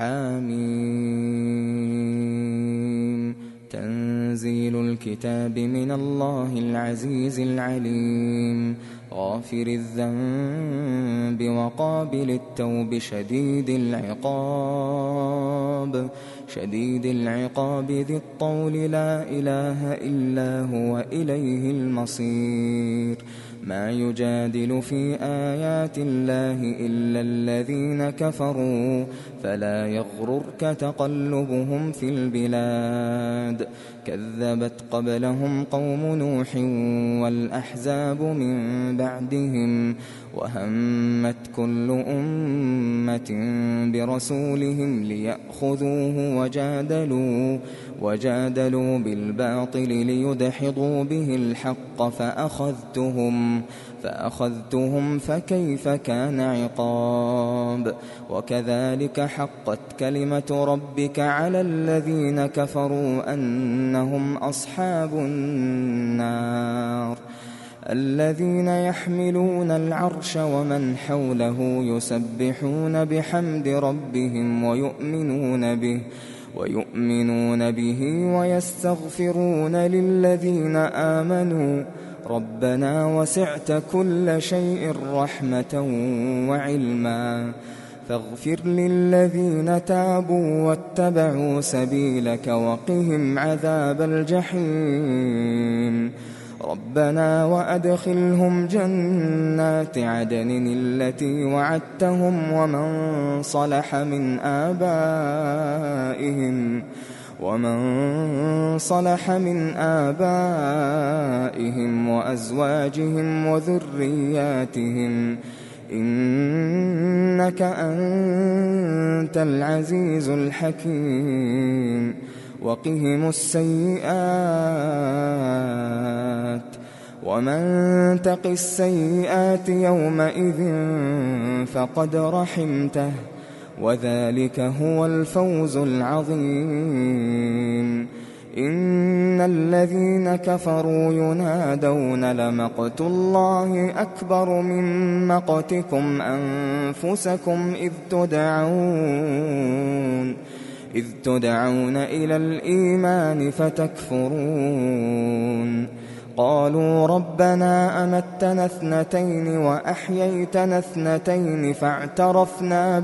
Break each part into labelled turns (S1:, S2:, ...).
S1: حميم. تنزيل الكتاب من الله العزيز العليم، غافر الذنب وقابل التوب شديد العقاب ذي الطول، لا إله إلا هو إليه المصير. ما يجادل في آيات الله إلا الذين كفروا، فلا يغررك تقلبهم في البلاد. كذبت قبلهم قوم نوح والأحزاب من بعدهم، وهمت كل أمة برسولهم ليأخذوه، وجادلوا بالباطل ليدحضوا به الحق، فأخذتهم فكيف كان عقاب. وكذلك حقت كلمة ربك على الذين كفروا أنهم أصحاب النار. الذين يحملون العرش ومن حوله يسبحون بحمد ربهم ويؤمنون به ويستغفرون للذين آمنوا ربنا وسعت كل شيء رحمة وعلما، فاغفر للذين تابوا واتبعوا سبيلك وقهم عذاب الجحيم. ربنا وأدخلهم جنات عدن التي وعدتهم ومن صلح من آبائهم وأزواجهم وذرياتهم، إنك أنت العزيز الحكيم. وقهم السيئات، ومن تق السيئات يومئذ فقد رحمته، وذلك هو الفوز العظيم. إن الذين كفروا ينادون لمقت الله أكبر من مقتكم أنفسكم إذ تدعون إلى الإيمان فتكفرون. قالوا ربنا أمتنا اثنتين وأحييتنا اثنتين فاعترفنا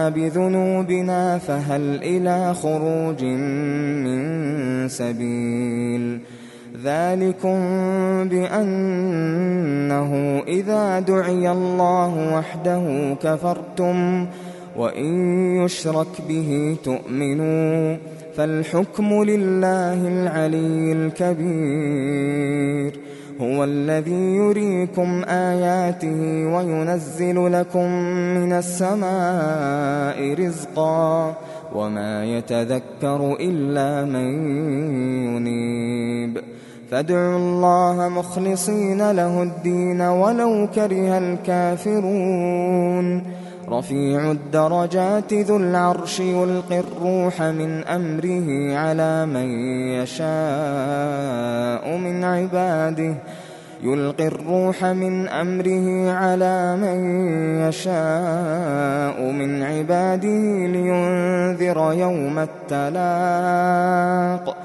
S1: بذنوبنا فهل إلى خروج من سبيل. ذلكم بأنه إذا دعي الله وحده كفرتم، وإن يشرك به تؤمنوا، فالحكم لله العلي الكبير. هو الذي يريكم آياته وينزل لكم من السماء رزقا، وما يتذكر إلا من ينيب. فادعوا الله مخلصين له الدين ولو كره الكافرون. رفيع الدرجات ذو العرش يلقي الروح من أمره على من يشاء من عباده لينذر يوم التلاق،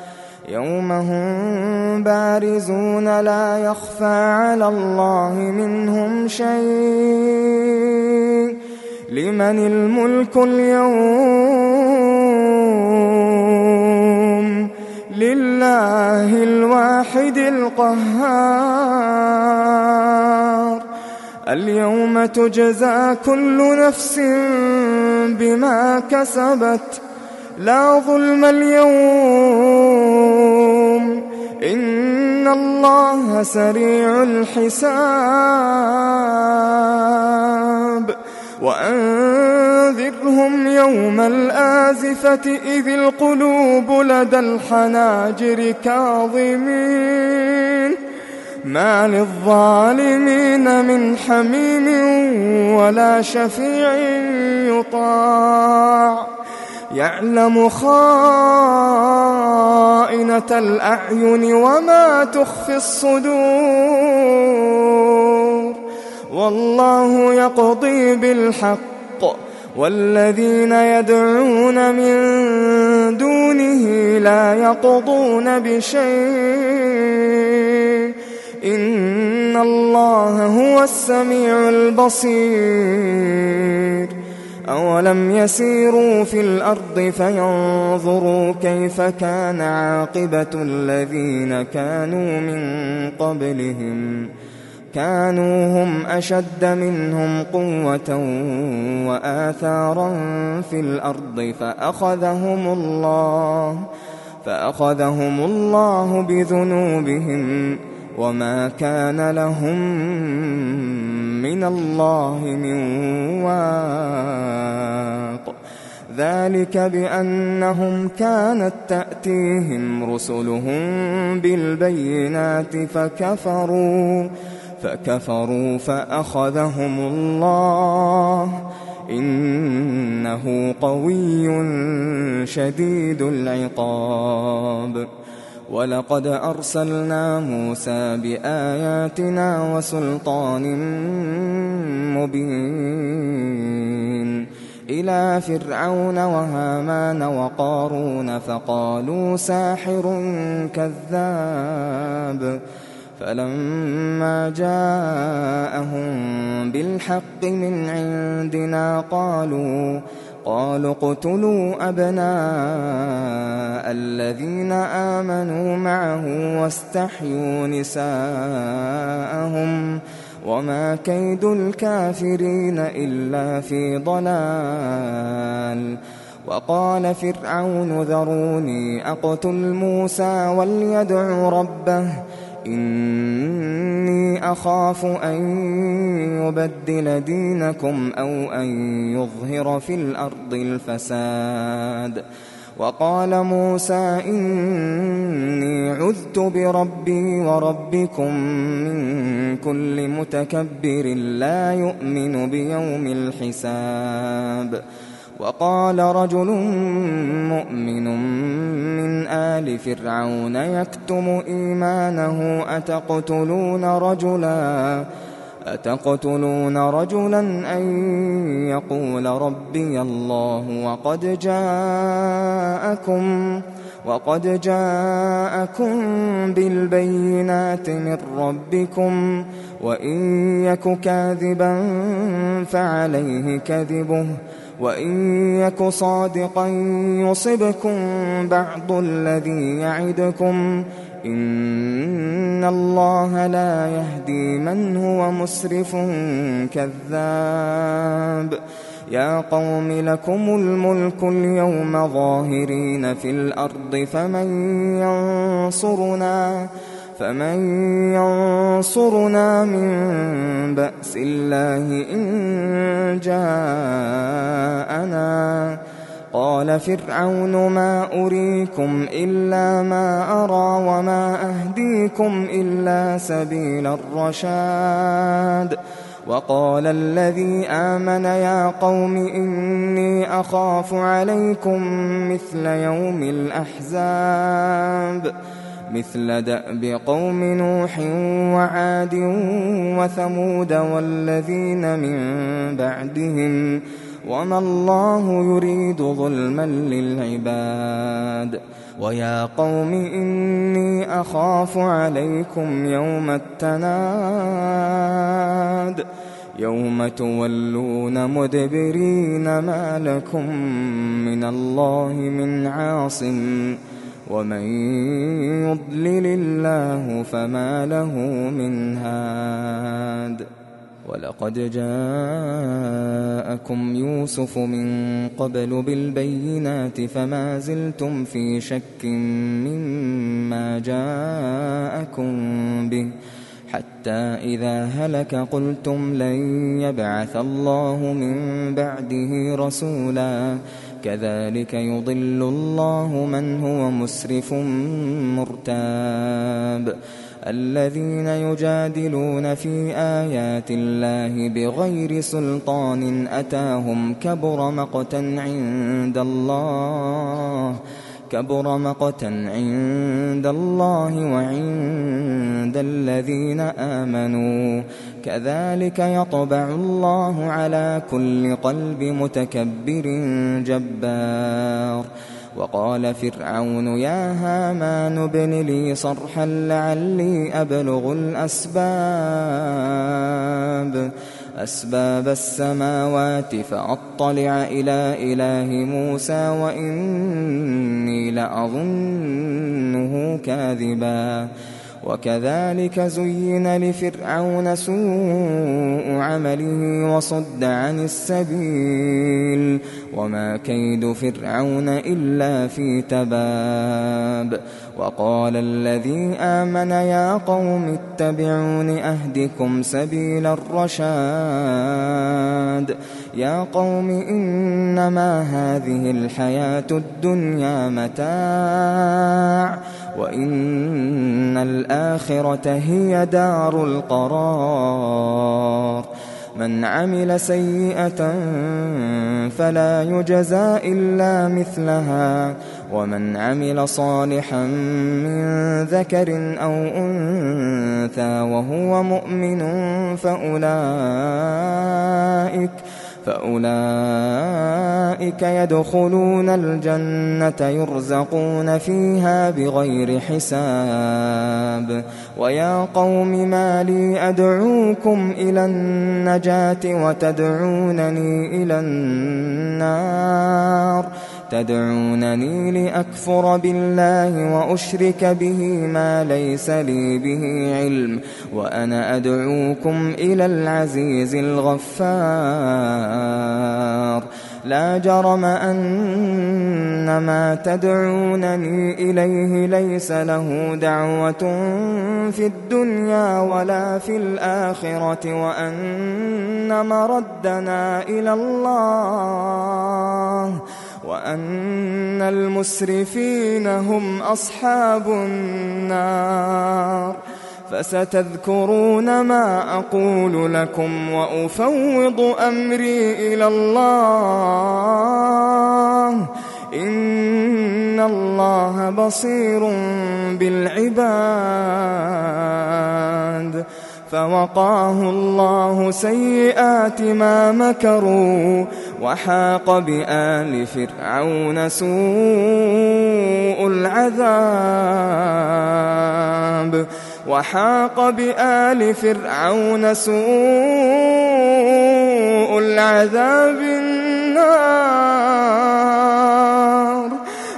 S1: يوم هم بارزون لا يخفى على الله منهم شيء. لمن الملك اليوم؟ لله الواحد القهار. اليوم تجزى كل نفس بما كسبت، لا ظلم اليوم، إن الله سريع الحساب. وأنذرهم يوم الآزفة إذ القلوب لدى الحناجر كاظمين، ما للظالمين من حميم ولا شفيع يطاع. يعلم خائنة الأعين وما تخفي الصدور، والله يقضي بالحق بالحق والذين يدعون من دونه لا يقضون بشيء إن الله هو السميع البصير أولم يسيروا في الأرض فينظروا كيف كان عاقبة الذين كانوا من قبلهم كانوا هم أشد منهم قوة وآثارا في الأرض فأخذهم الله بذنوبهم وما كان لهم من الله من واق ذلك بأنهم كانت تأتيهم رسلهم بالبينات فكفروا فأخذهم الله إنه قوي شديد العقاب ولقد أرسلنا موسى بآياتنا وسلطان مبين إلى فرعون وهامان وقارون فقالوا ساحر كذاب فلما جاءهم بالحق من عندنا قالوا اقتلوا أبناء الذين آمنوا معه واستحيوا نساءهم وما كيد الكافرين إلا في ضلال وقال فرعون ذروني أقتل موسى وليدع ربه إني أخاف أن يبدل دينكم أو أن يظهر في الأرض الفساد وقال موسى إني عذت بربي وربكم من كل متكبر لا يؤمن بيوم الحساب وقال رجل مؤمن من آل فرعون يكتم إيمانه أتقتلون رجلا أن يقول ربي الله وقد جاءكم بالبينات من ربكم وإن يك كاذبا فعليه كذبه وإن يك صادقا يصبكم بعض الذي يعدكم إن الله لا يهدي من هو مسرف كذاب يا قوم لكم الملك اليوم ظاهرين في الأرض فمن ينصرنا من بأس الله إن جاءنا قال فرعون ما أريكم إلا ما أرى وما أهديكم إلا سبيل الرشاد وقال الذي آمن يا قوم إني أخاف عليكم مثل يوم الأحزاب مثل دأب قوم نوح وعاد وثمود والذين من بعدهم وما الله يريد ظلما للعباد ويا قوم إني أخاف عليكم يوم التناد يوم تولون مدبرين ما لكم من الله من عاصم ومن يضلل الله فما له من هاد ولقد جاءكم يوسف من قبل بالبينات فما زلتم في شك مما جاءكم به حتى إذا هلك قلتم لن يبعث الله من بعده رسولا كذلك يضل الله من هو مسرف مرتاب الذين يجادلون في آيات الله بغير سلطان أتاهم كبر مقتا عند الله وعند الذين آمنوا كذلك يطبع الله على كل قلب متكبر جبار. وقال فرعون يا هامان ابن لي صرحا لعلي أبلغ أسباب السماوات فأطلع إلى إله موسى وإني لأظنه كاذبا. وكذلك زين لفرعون سوء عمله وصد عن السبيل وما كيد فرعون إلا في تباب. وقال الذي آمن يا قوم اتبعون أهدكم سبيل الرشاد. يا قوم إنما هذه الحياة الدنيا متاع وإن الآخرة هي دار القرار. من عمل سيئة فلا يجزى إلا مثلها ومن عمل صالحا من ذكر أو أنثى وهو مؤمن فأولئك يدخلون الجنة يرزقون فيها بغير حساب. ويا قوم ما لي أدعوكم إلى النجاة وتدعونني إلى النار تدعونني لأكفر بالله وأشرك به ما ليس لي به علم وأنا أدعوكم إلى العزيز الغفار. لا جرم أن ما تدعونني إليه ليس له دعوة في الدنيا ولا في الآخرة وأن مردنا إلى الله وأن المسرفين هم أصحاب النار. فستذكرون ما أقول لكم وأفوض أمري إلى الله إن الله بصير بالعباد. فوقاه الله سيئات ما مكروا وحاق بآل فرعون سوء العذاب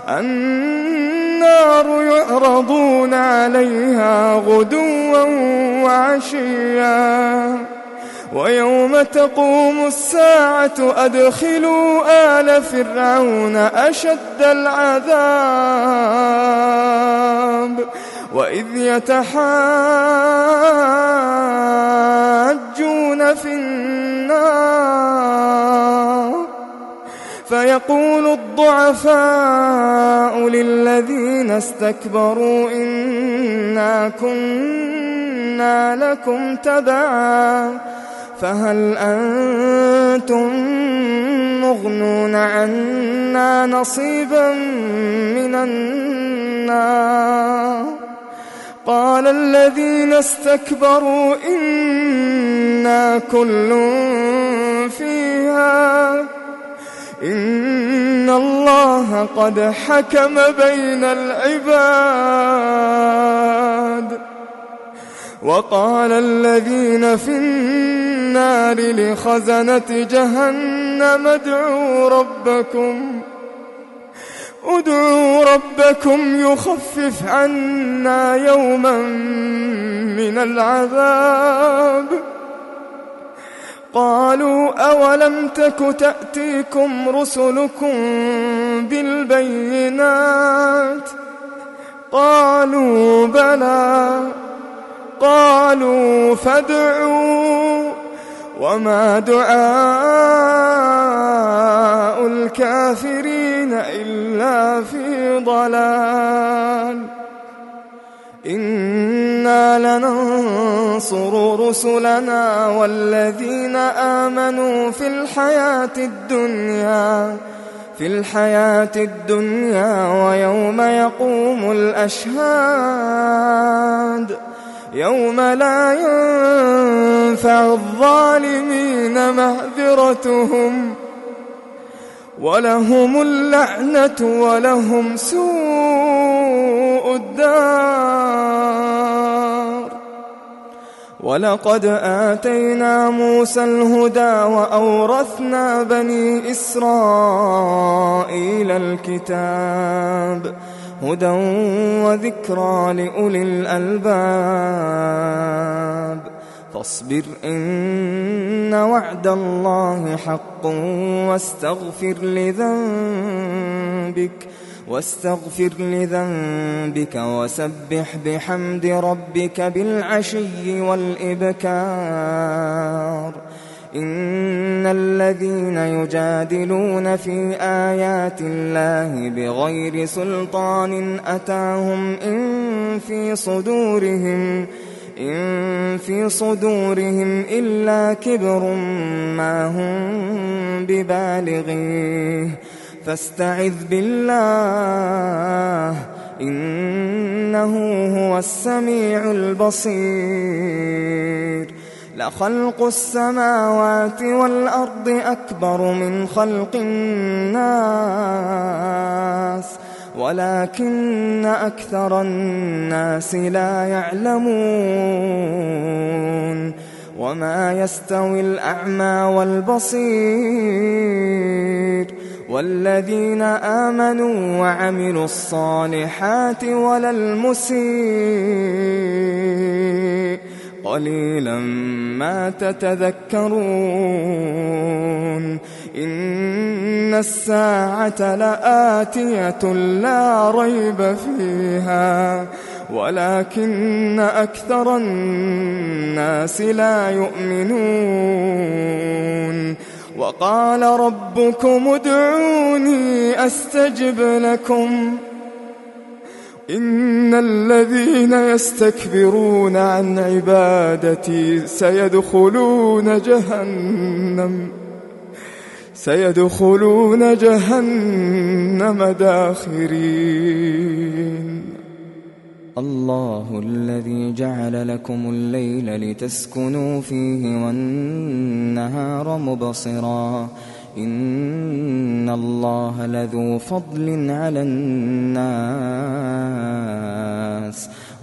S1: النار يعرضون عليها غدوا وعشيا ويوم تقوم الساعة أدخلوا آل فرعون أشد العذاب. وإذ يتحاجون في النار فيقول الضعفاء للذين استكبروا إنا كنا لكم تبعا فهل أنتم مغنون عنا نصيبا من النار. قال الذين استكبروا إنا كل فيها إن الله قد حكم بين العباد. وقال الذين في النار لخزنة جهنم ادعوا ربكم يخفف عنا يوما من العذاب. قالوا أولم تك تأتيكم رسلكم بالبينات قالوا بلى قالوا فادعوا وما دعاء الكافرين إلا في ضلال. إنا لننصر رسلنا والذين آمنوا في الحياة الدنيا ويوم يقوم الأشهاد. يوم لا ينفع الظالمين معذرتهم ولهم اللعنة ولهم سوء الدار. ولقد آتينا موسى الهدى وأورثنا بني إسرائيل الكتاب هدى وذكرى لأولي الألباب. فاصبر إن وعد الله حق واستغفر لذنبك وسبح بحمد ربك بالعشي والإبكار. إن الذين يجادلون في آيات الله بغير سلطان أتاهم إن في صدورهم إلا كبر ما هم ببالغيه فاستعذ بالله إنه هو السميع البصير. لخلق السماوات والأرض أكبر من خلق الناس ولكن أكثر الناس لا يعلمون. وما يستوي الأعمى والبصير والذين آمنوا وعملوا الصالحات ولا المسيء قليلا ما تتذكرون. إن الساعة لآتية لا ريب فيها ولكن أكثر الناس لا يؤمنون. وقال ربكم ادعوني أستجب لكم إن الذين يستكبرون عن عبادتي سيدخلون جهنم داخرين. الله الذي جعل لكم الليل لتسكنوا فيه والنهار مبصرا إن الله لذو فضل على الناس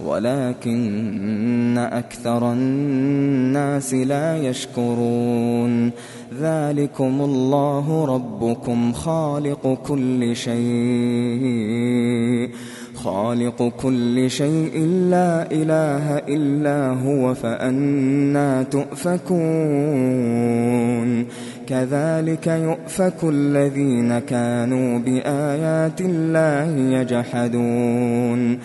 S1: ولكن أكثر الناس لا يشكرون. ذلكم الله ربكم خالق كل شيء لا إله إلا هو فأنى تؤفكون. كذلك يؤفك الذين كانوا بآيات الله يجحدون.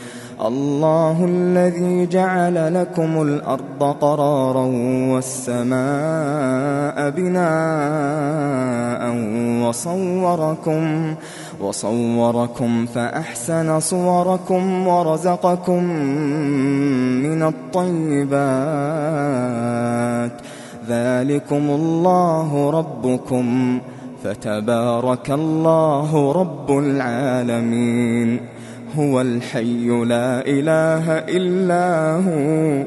S1: الله الذي جعل لكم الأرض قرارا والسماء بناء وصوركم فأحسن صوركم ورزقكم من الطيبات. ذلكم الله ربكم فتبارك الله رب العالمين. هو الحي لا إله إلا هو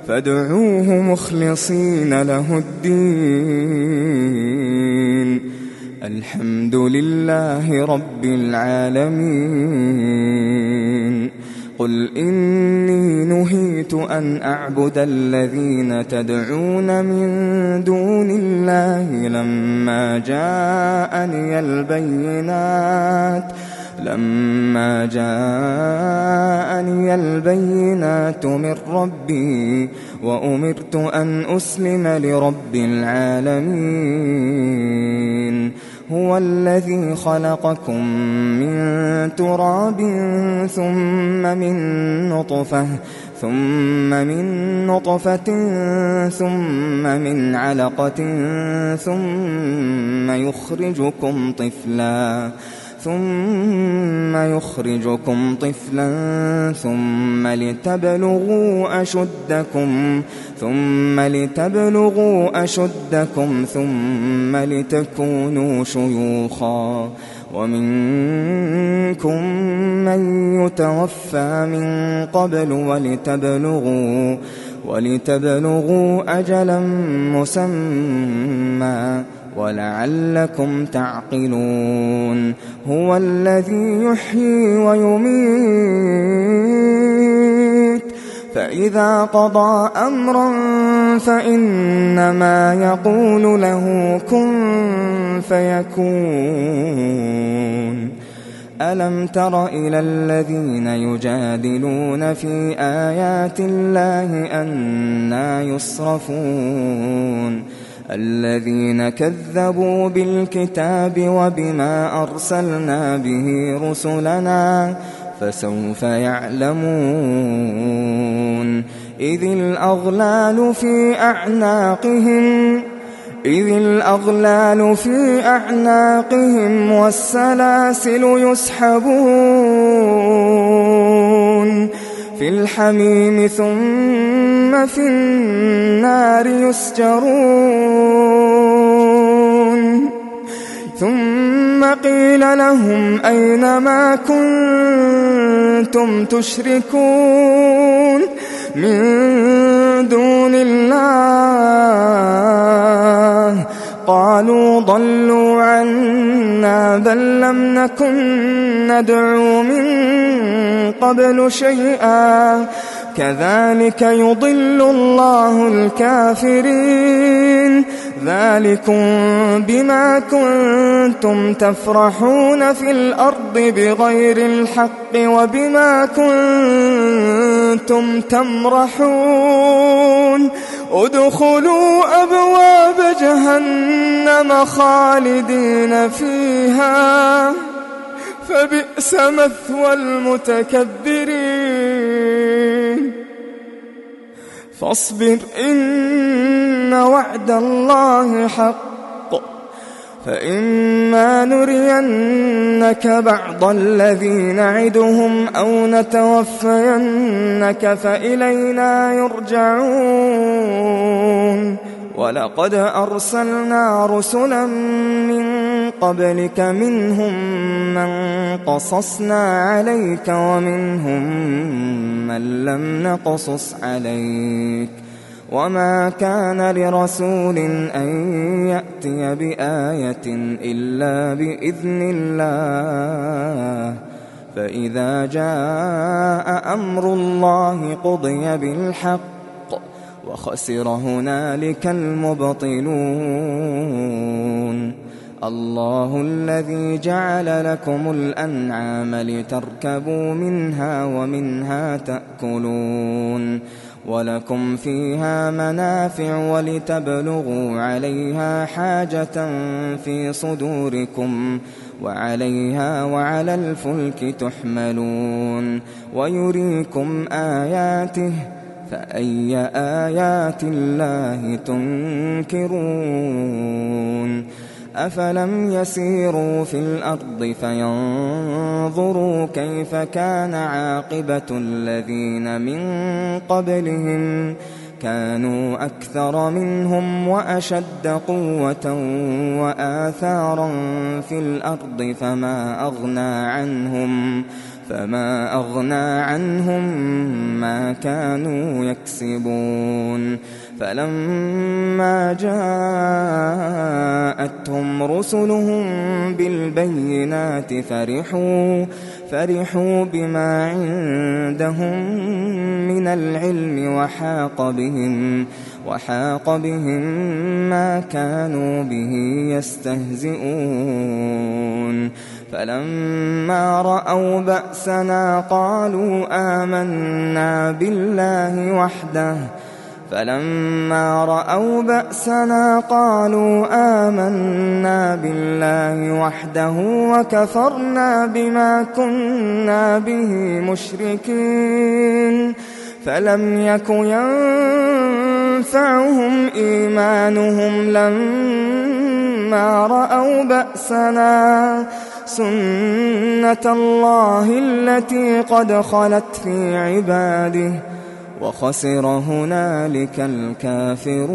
S1: فادعوه مخلصين له الدين. الحمد لله رب العالمين. قل إني نهيت أن أعبد الذين تدعون من دون الله لما جاءني البينات من ربي وأمرت أن أسلم لرب العالمين. هو الذي خلقكم من تراب ثم من نطفة ثم من علقة ثم يخرجكم طفلا ثم لتبلغوا أشدكم ثم لتكونوا شيوخا. ومنكم من يتوفى من قبل ولتبلغوا أجلا مسمى ولعلكم تعقلون هو الذي يحيي ويميت فإذا قضى أمرا فإنما يقول له كن فيكون ألم تر إلى الذين يجادلون في آيات الله أنى يصرفون الذين كذبوا بالكتاب وبما أرسلنا به رسلنا فسوف يعلمون إذ الأغلال في أعناقهم والسلاسل يسحبون في الحميم ثم في النار يسجرون ثم قيل لهم أين ما كنتم تشركون من دون الله قالوا ضلوا عنا بل لم نكن ندعو من قبل شيئا كذلك يضل الله الكافرين ذلكم بما كنتم تفرحون في الأرض بغير الحق وبما كنتم تمرحون ادخلوا أبواب جهنم خالدين فيها فبئس مثوى المتكبرين فاصبر إن وعد الله حق فإما نرينك بعض الذي نعدهم أو نتوفينك فإلينا يرجعون ولقد أرسلنا رسلا من قبلك منهم من قصصنا عليك ومنهم من لم نقصص عليك وما كان لرسول أن يأتي بآية إلا بإذن الله فإذا جاء أمر الله قضي بالحق وخسر هنالك المبطلون الله الذي جعل لكم الأنعام لتركبوا منها ومنها تأكلون ولكم فيها منافع ولتبلغوا عليها حاجة في صدوركم وعليها وعلى الفلك تحملون ويريكم آياته فأي آيات الله تنكرون أفلم يسيروا في الأرض فينظروا كيف كان عاقبة الذين من قبلهم كانوا أكثر منهم وأشد قوة وآثارا في الأرض فما أغنى عنهم ما كانوا يكسبون فلما جاءتهم رسلهم بالبينات فرحوا بما عندهم من العلم وحاق بهم ما كانوا به يستهزئون فلما رأوا بأسنا قالوا آمنا بالله وحده وكفرنا بما كنا به مشركين فلم يك ينفعهم إيمانهم لما رأوا بأسنا سنة الله التي قد خلت في عباده وخسر هنالك الكافرون.